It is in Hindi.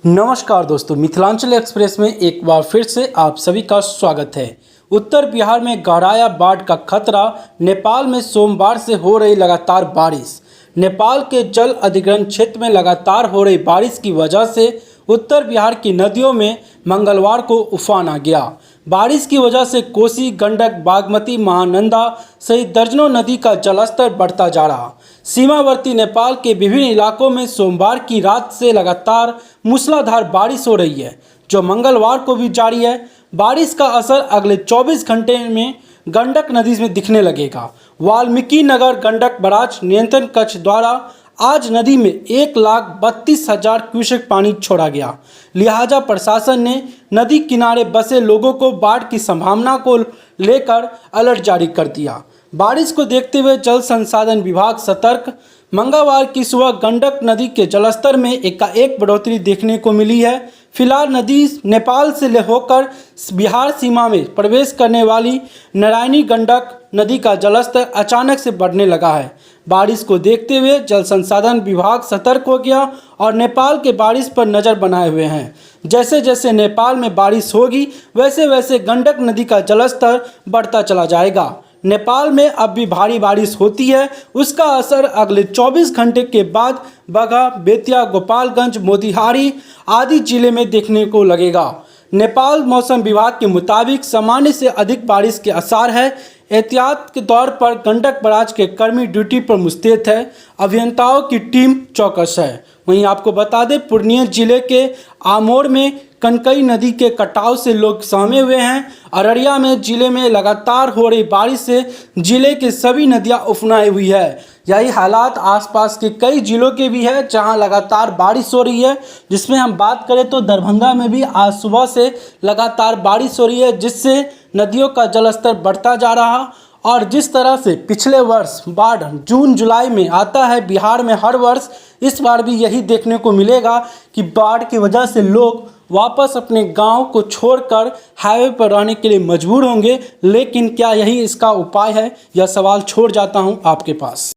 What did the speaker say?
नमस्कार दोस्तों, मिथिलांचल एक्सप्रेस में एक बार फिर से आप सभी का स्वागत है। उत्तर बिहार में गहराया बाढ़ का खतरा। नेपाल में सोमवार से हो रही लगातार बारिश। नेपाल के जल अधिग्रहण क्षेत्र में लगातार हो रही बारिश की वजह से उत्तर बिहार की नदियों में मंगलवार को उफान आ गया। बारिश की वजह से कोसी, गंडक, बागमती, महानंदा सहित दर्जनों नदी का जलस्तर बढ़ता जा रहा। सीमावर्ती नेपाल के विभिन्न इलाकों में सोमवार की रात से लगातार मूसलाधार बारिश हो रही है, जो मंगलवार को भी जारी है। बारिश का असर अगले 24 घंटे में गंडक नदी में दिखने लगेगा। वाल्मीकि नगर गंडक बराज नियंत्रण कक्ष द्वारा आज नदी में 1,32,000 क्यूसेक पानी छोड़ा गया। लिहाजा प्रशासन ने नदी किनारे बसे लोगों को बाढ़ की संभावना को लेकर अलर्ट जारी कर दिया। बारिश को देखते हुए जल संसाधन विभाग सतर्क। मंगलवार की सुबह गंडक नदी के जलस्तर में एकाएक बढ़ोतरी देखने को मिली है। फिलहाल नदी नेपाल से होकर बिहार सीमा में प्रवेश करने वाली नारायणी गंडक नदी का जलस्तर अचानक से बढ़ने लगा है। बारिश को देखते हुए जल संसाधन विभाग सतर्क हो गया और नेपाल के बारिश पर नज़र बनाए हुए हैं। जैसे जैसे नेपाल में बारिश होगी वैसे वैसे गंडक नदी का जलस्तर बढ़ता चला जाएगा। नेपाल में अब भी भारी बारिश होती है, उसका असर अगले 24 घंटे के बाद बगहा, बेतिया, गोपालगंज, मोतिहारी आदि जिले में देखने को लगेगा। नेपाल मौसम विभाग के मुताबिक सामान्य से अधिक बारिश के आसार है। एहतियात के तौर पर गंडक बराज के कर्मी ड्यूटी पर मुस्तैद है। अभियंताओं की टीम चौकस है। वहीं आपको बता दें, पूर्णिया जिले के आमोर में कनकई नदी के कटाव से लोग सहमे हुए हैं। अररिया में जिले में लगातार हो रही बारिश से जिले के सभी नदियां उफनाई हुई है। यही हालात आसपास के कई जिलों के भी है जहां लगातार बारिश हो रही है। जिसमें हम बात करें तो दरभंगा में भी आज सुबह से लगातार बारिश हो रही है, जिससे नदियों का जलस्तर बढ़ता जा रहा। और जिस तरह से पिछले वर्ष बाढ़ जून जुलाई में आता है बिहार में हर वर्ष, इस बार भी यही देखने को मिलेगा कि बाढ़ की वजह से लोग वापस अपने गांव को छोड़कर हाईवे पर रहने के लिए मजबूर होंगे। लेकिन क्या यही इसका उपाय है? यह सवाल छोड़ जाता हूं आपके पास।